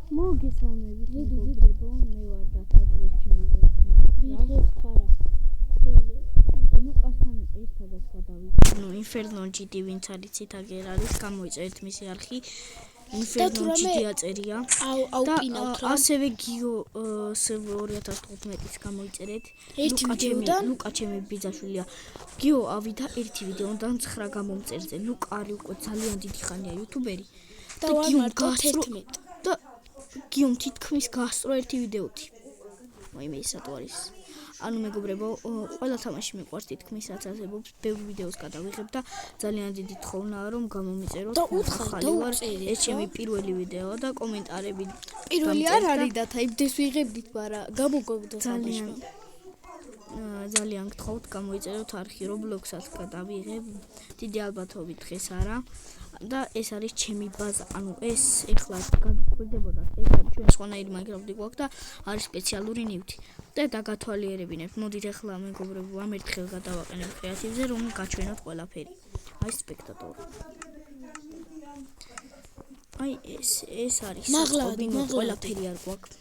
მოგესალმებით მეგობრებო, მე ვარ დათადრეს ჩემი ვიღებს ხარა. ლუკასთან ერთადაც გადავიხო. ინფერნო GD ვინც არის ციტაგერ არის, გამოიწერეთ მისი არხი. ინფერნო GD აწერია. და ასევე გიო 2015-ის გამოიწერეთ. ლუკა ჩემი ბიძაშვილია. გიო ავიდა ერთი ვიდეოდან 9 გამომწერზე. ლუკა არის უკვე ძალიან დიდი ხანია იუთუბერი. და ვამარტო 11. და გიომ თითქმის გასწრო ერთი ვიდეოთი. მოიმე ის რატო არის? ანუ მეგობრებო, ყველა თამაში მიყვარს თითქმის რაც არსებობს, ბევრ ვიდეოს გადავიღებ და ძალიან დიდი თხოვნაა რომ გამომიწეროთ. და უთხარი ვარ, ეს ჩემი პირველი ვიდეო და კომენტარები პირველი არ არის და თაიბდეს ვიღებდით, მაგრამ გამოგოგდოთ ძალიან გთხოვთ გამოიწეროთ არხი Roblox-ად გადავიღებ. დიდი ალბათობით დღეს არა. და ეს არის ჩემი ბაზა, ანუ ეს ეხლა გაგიკვირდებოდა, ეს არის ჩვენ სხვანაირი Minecraft-ი გვაქვს და არის სპეციალური ნივთი. და დაგათვალიერებინებთ. მოდით ეხლა მეგობრებო, ამ ერთხელ გადავაყენებ კრეატივზე, რომ გაჩვენოთ ყველაფერი. აი სპექტატორი. აი ეს არის ყველაფერი არ გვაქვს.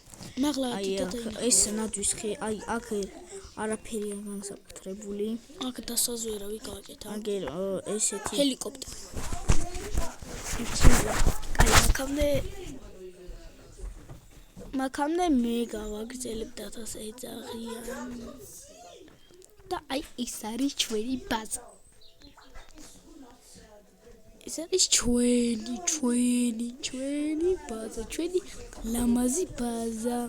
აი ეს ნაძვის ხე, აი აქ არაფერია განსაკუთრებული. აქ დასაზვერავი გააკეთა. აგერ ესეთი ჰელიკოპტერი. მაქამდე მე გავაგრძელებ დათას ეძაღიან. და აი ეს არის ჩვენი ბაზა. ეს არის ჩვენი ბაზა, ჩვენი ლამაზი ბაზა.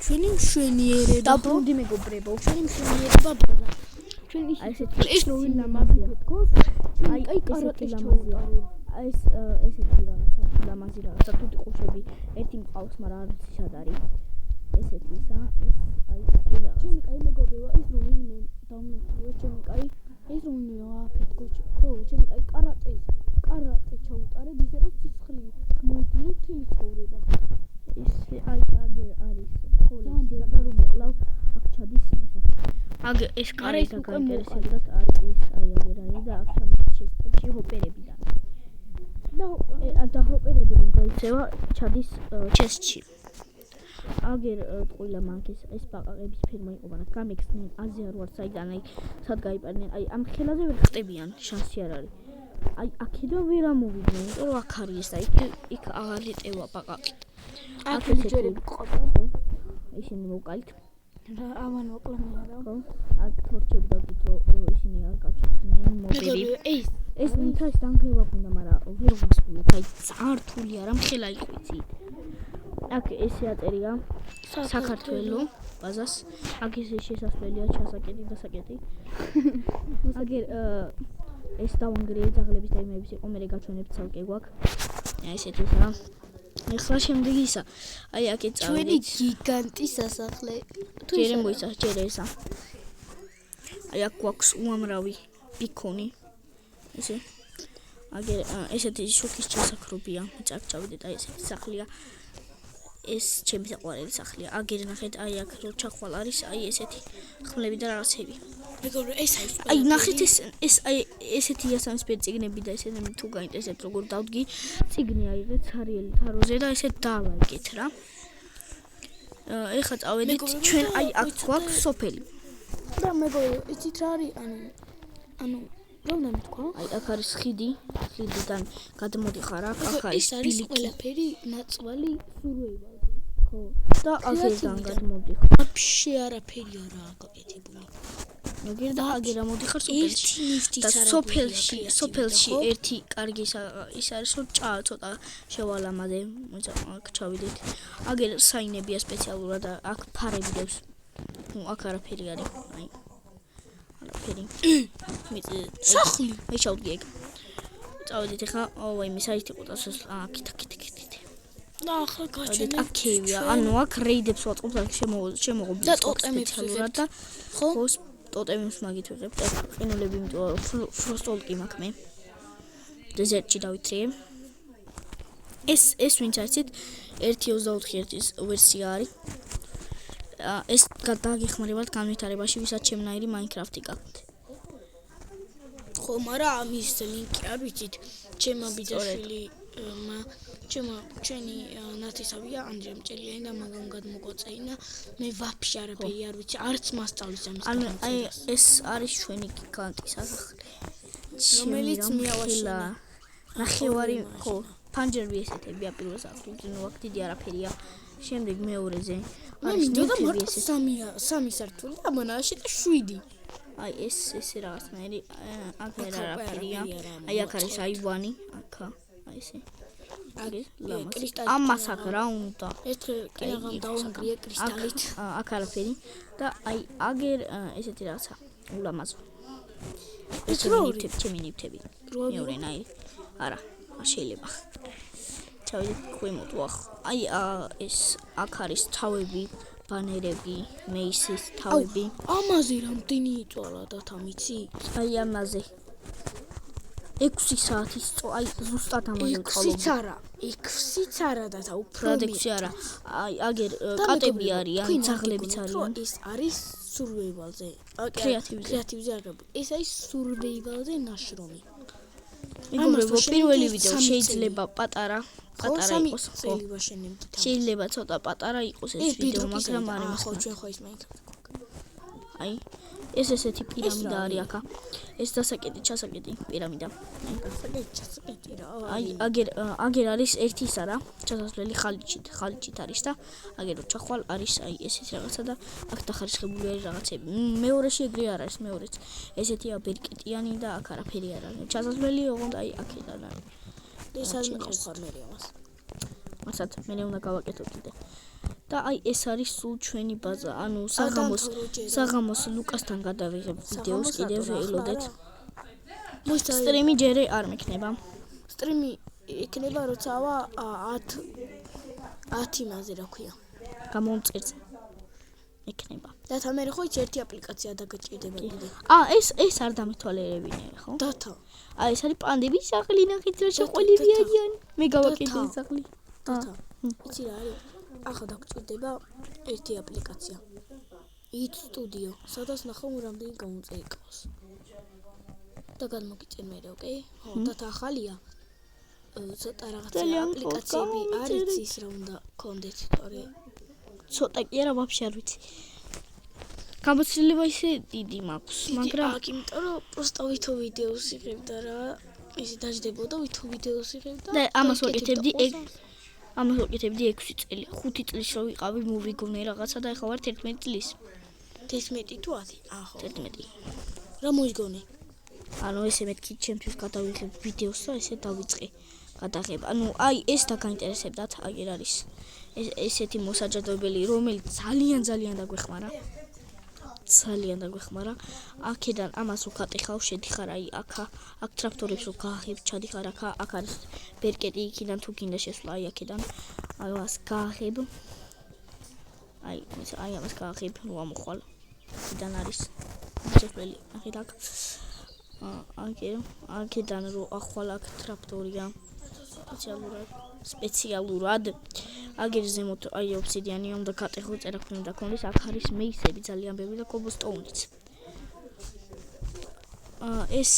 ჩვენი მშვენიერება. დაბრუნდი მეგობრებო, ჩვენი მშვენიერება ბაზა. ჩვენი ეს ნოვი ლამაზია. აი კარატეს ჩაუტარე. ეს ესეთი რაღაცა, ლამაზი რაღაცა, თუთი ყუშები ერთი მყავს, მაგრამ არ ვიცი სად არის. ესეთისა, აი თათი რაღაცა. ჩემი კაი მეგობრებო, ეს რომინე დამიწყო, ჩემი კაი, ეს რომინე აფეთქო, ხო, ჩემი კაი კარატე ჩაუტარე, ისე რომ სიცხლი მოდიო თემის ხოვრება. ეს აი აგერ არის ხოლმე და რომ მოკლავ აქ ჩადის ისა. აგერ ეს კარი და გაინტერესებდათ არის ეს აი აგერ არის და აქ შემოჩესტებში ჰოპერები და ჰოპერები რომ გაიცევა ჩადის ჩესტში. აგერ ტყუილა მაგის ეს ბაყაყების ფირმა იყო, მაგრამ გამექცნენ აზია არ ვარ საიდან აი სად გაიპარნენ. აი ამ ხელაზე ვერ ხტებიან, შანსი არ არის. აი აქედან ვერ ამოვიდნენ, იმიტომ რომ აქ არის და იქ აღარ ეტევა ბაყაყი. აქ ჯერები ყოდა. ისინი მოვკალით. რა ამან მოკლამი არა. ხო? აქ თორჩები დავდით რომ ისინი არ გაჩვენდნენ მობილი. ეს ნითას დანგრევა გინდა, მაგრამ ვერ ვასწავლეთ. აი ძალიან რთული არა, მხელა იყვიცით. აქ ესე აწერია საქართველო ბაზას. აქ ესე შესასვლელია ჩასაკეტი და საკეტი. აგერ ეს დავანგრიე ძაღლების და იმების იყო, მე გაჩვენებთ ცალკე გვაქვს. ესეთისა. ეხლა შემდეგი ისა. აი აქეთ წავედით. ჩვენი გიგანტი სასახლე. ჯერე მოიცა, ჯერე ისა. აი აქ გვაქვს უამრავი ბიკონი. ესე. აგერ ესეთი შუქის ჩასაქრობია. წაკ ჩავედით, აი ესეთი სახლია. ეს ჩემი საყვარელი სახლია. აგერ ნახეთ, აი აქ რო ჩახვალ არის, აი ესეთი ხმლები და რაღაცები. მეგობრებო, ეს არის. აი ნახეთ ეს აი ესეთი იასამისფერი წიგნები და ესეთი თუ გაინტერესებთ როგორ დავდგი, წიგნი აიღეთ სარიელი თაროზე და ესე დავაიგეთ რა. ეხლა წავედით ჩვენ აი აქ გვაქვს სოფელი. და მეგობრებო, იცით რა არის? ანუ რომელი თქვა? აი აქ არის ხიდიდან გადმოდიხარ აქ არის ბილიკი. ყველაფერი ნაწვალი სურვეიბა. ხო. და აქედან გადმოდიხარ. ვაფშე არაფერი არაა გაკეთებული. აგერ და აგერ ამოდიხარ სოფელში. და სოფელში ერთი კარგი ის არის რომ ცოტა შევალამაზე, მოიცა აქ ჩავიდეთ. აგერ საინებია სპეციალურად და აქ ფარები დევს. ნუ აქ არაფერი არის. აი არაფერი. სახლი. მე ჩავდი ეგ. წავედით ახლა, ვაიმე საერთი ყუტას აქეთ. და ახლა გაჩვენეთ. აქ კევია, ანუ აქ რეიდებს ვაწყობთ, აქ შემოღობილს და ტოტემებს სპეციალურად და ხო ტოტემებს მაგით ვიღებ და ყინულები, იმიტომ რომ ფროსტოლკი მაქვს მე. დეზერტში დავითრიე. ეს ვინც არიცით 1.24-ის ვერსია არის. ეს დაგეხმარებათ განვითარებაში, ვისაც ჩემნაირი Minecraft-ი გაქვთ. ხო, მაგრამ ამის ლინკი არ ვიცით. ჩემო ბიძაშვილი ჩემი ნათესავია ანდრია მჭელიანი და მაგამ გადმოგვაწეინა მე ვაფშე არაფერი არ ვიცი არც მასწავლის ამის ანუ აი ეს არის ჩვენი გიგანტის ასახლი რომელიც მიავაშენა ნახევარი ხო ფანჯერები ესეთებია პირველ სართულზე ნუ აქ დიდი არაფერია შემდეგ მეორეზე მე მინდოდა მარტო სამი სართული და მონაში და 7 აი ესე რაღაცნაირი აქ არაფერია აი აქ არის აივანი აქ აი ესე ამას აქ რა უნდა ერთხელ კინაღამ დაუნგრია კრისტალით აქ არაფერი და აი აგერ ესეთი რაღაცა ულამაზო ეს ჩემი ნივთები მეორენაირი არა შეიძლება ჩავიდეთ ქვემოთ ვახ აი ეს აქ არის თავები ბანერები მეისის თავები ამაზე რამდენი იწვალა დათამიცი აი ამაზე 6 საათის აი ზუსტად ამაზე ვწვალობ 6-იც არა დათა უფრო 6 არა აი აგერ კატები არიან ძაღლებიც არიან ეს არის სურვეივალზე კრეატივზე აღებული ეს არის სურვეივალზე ნაშრომი მეგობრებო პირველი ვიდეო შეიძლება პატარა იყოს ხო შეიძლება ცოტა პატარა იყოს ეს ვიდეო მაგრამ არ იმას ხო ჩვენ ხო ის მაინკრაფტი აი ეს ესეთი პირამიდა არის აქა ეს დასაკეტი ჩასაკეტი პირამიდა ჩასაკეტი რა აი აგერ არის ერთის არა ჩასასვლელი ხალიჩით არის და აგერ ჩახვალ არის აი ესეთი რაღაცა და აქ დახარისხებული არის რაღაცები მეორეში ეგრე არ არის მეორეც ესეთია ბერკეტიანი და აქ არაფერი არ არის ჩასასვლელი ოღონდ აი აქედან არის ეს არ მიყავს ფარმერი ამას მასაც მე უნდა გავაკეთო კიდე და აი ეს არის სულ ჩვენი ბაზა ანუ საღამოს ლუკასთან გადავიღებ ვიდეოს კიდევ ველოდეთ სტრიმი ჯერე არ მექნება სტრიმი იქნება როცავა 10 იმაზე რა ქვია გამომწერზე ექნება და მე ხო ის ერთი აპლიკაცია დაგაჭირდება კიდე ეს არ დამეთვალიერებინე ხო დათა აი ეს არის პანდების სახლი ნახეთ რა შეყოლები არიან მე გავაკეთე ეს სახლი დათა იცი რა არის ახლა დაგჭირდება ერთი აპლიკაცია IT სტუდიო სადაც ნახავ რამდენი გამოწერი ყავს და გადმოგიწერ მე ოკეი ხო დათა ახალია ცოტა რაღაცა აპლიკაციები არის ის რა უნდა კონდეთ თორე ცოტა კი არა ვაფშე არ ვიცი გამოცდილება ისე დიდი მაქვს მაგრამ აქ იმიტომ რომ პროსტო ვითო ვიდეოს იღებ და რა ისე დაждდებოდა ვითო ვიდეოს იღებ და ამას ვაკეთებდი 6 წელი 5 წლის რო ვიყავი მოვიგონე რაღაცა და ახლა ვარ 11 წლის 11 თუ 10 ხო 11 რა მოიგონე ანუ ესე მეთქი ჩემთვის გადავიღებ ვიდეოს და ესე დავიწყე გადაღება ანუ აი ეს დაგაინტერესებდათ აგერ არის ესეთი მოსაჯადოებელი რომელიც ძალიან დაგვეხმარა აქედან ამას უკატეხავ შედიხარ აი აქ ტრაქტორებს უკაღებ ჩადიხარ აქ არის ბერკეტი იქიდან თუ გინდა შესვლა აი აქედან ამას გააღებ აი ამას გააღებ რო ამოხვალ იქიდან არის შესვლელი აქედან აქედან რო ახვალ აქ ტრაქტორია სპეციალურად აგერ ზემოთ აი ობსიდიანი უნდა გატეხო წერაქვი უნდა ქონდეს აქ არის მეისები ძალიან ბევრი და კობოსტოუნიც ეს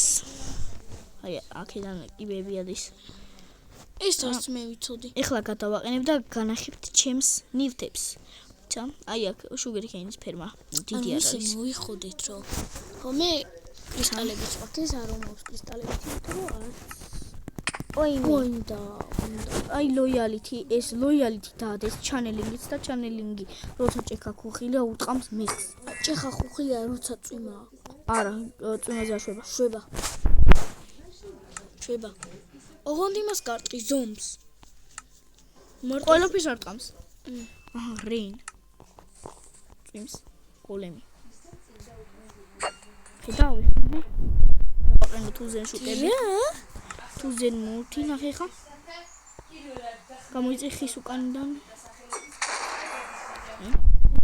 აი აქედან კიბეები არის ეს არც მე ვიცოდი ეხლა გადავაყენებ და განახებთ ჩემს ნივთებს ცა აი აქ შუგერკეინის ფერმა დიდი არ არის მოიხოდეთ რომ ხო მე კრისტალებიც ვაკეთე არ მომაქვს კრისტალებიც იმიტომ რომ უნდა აი ლოიალიტი ეს ლოიალიტი დადეს ჩანელინგიც და ჩანელინგი როცა ჭექა ხუხილია უტყამს მიხს ჭექა ხუხილია როცა წვიმა არა წვიმაზე არ შვება ოღონდ იმას გარტყი ზომს ყველაფერს არ ტყამს რეინ წვიმს გოლემი ხედავი აყენო თუზენ შუკები თუზენ მურთი ნახე ხა გამოიწე ხის უკანიდან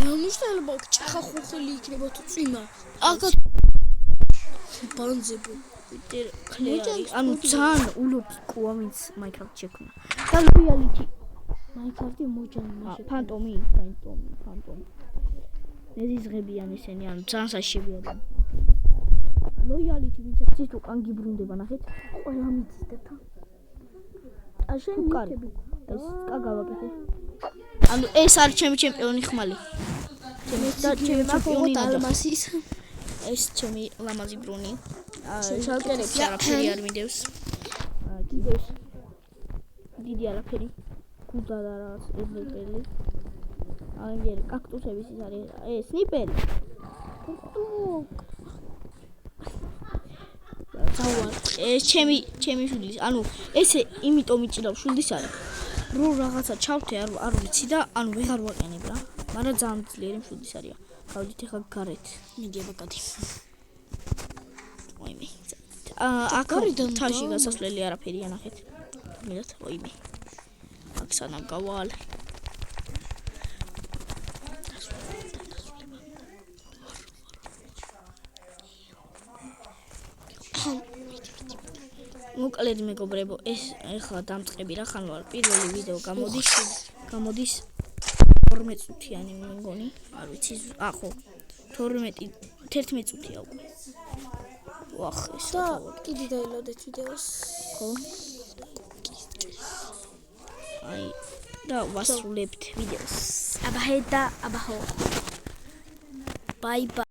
ნამუშტალობა ჭეხა ხუხილი იქნება თუ წვიმა აკა ბანძებო ანუ ძალიან ულოკიკოა ვინც მაინკრაფტ შექმნა და ლოიალიტი მაინკრაფტი მოჯანა ფანტომი ნეზიზღებიან ისინი ანუ ძალიან საშებიან ლოიალიტი ვინც ის უკან გიბრუნდება ნახეთ ყველა მიწის და შენ ნიკები ეს კაგავაკეთე ანუ ეს არის ჩემი ჩემპიონი ხმალი ჩემი ჩემპიონი ალმასის ეს ჩემი ლამაზი ბრუნი შალკერებში არაფერი არ მიდევს კიდევს დიდი არაფერი გუდა და რაღაც ეზერტელი აი კაქტუსების ის არის ეს სნიპერი ეს ჩემი შვილის ანუ ესე იმიტომ მიჭირავს შვილის არის რო რაღაცა ჩავთე არ ვიცი და ანუ ვეღარ ვაყენებ რა მაგრამ ძალიან ძლიერი შვილის არის გავდით ახლა გარეთ მიდი აბაკადი ოიმე აქ თაში გასასვლელი არაფერი ანახეთ მიდათ ოიმე აქ სანამ გავალ მოკლედ მეგობრებო ეს ახლა დამწყები რა ხან ვარ პირველი ვიდეო გამოდის 12 წუთიანი მე მგონი არ ვიცი ახო 11 წუთია უკვე ვახ ეს და კიდე დაელოდეთ ვიდეოს ხო აი და ვასრულებთ ვიდეოს აბა ჰედა აბა ხო ბაი ბაი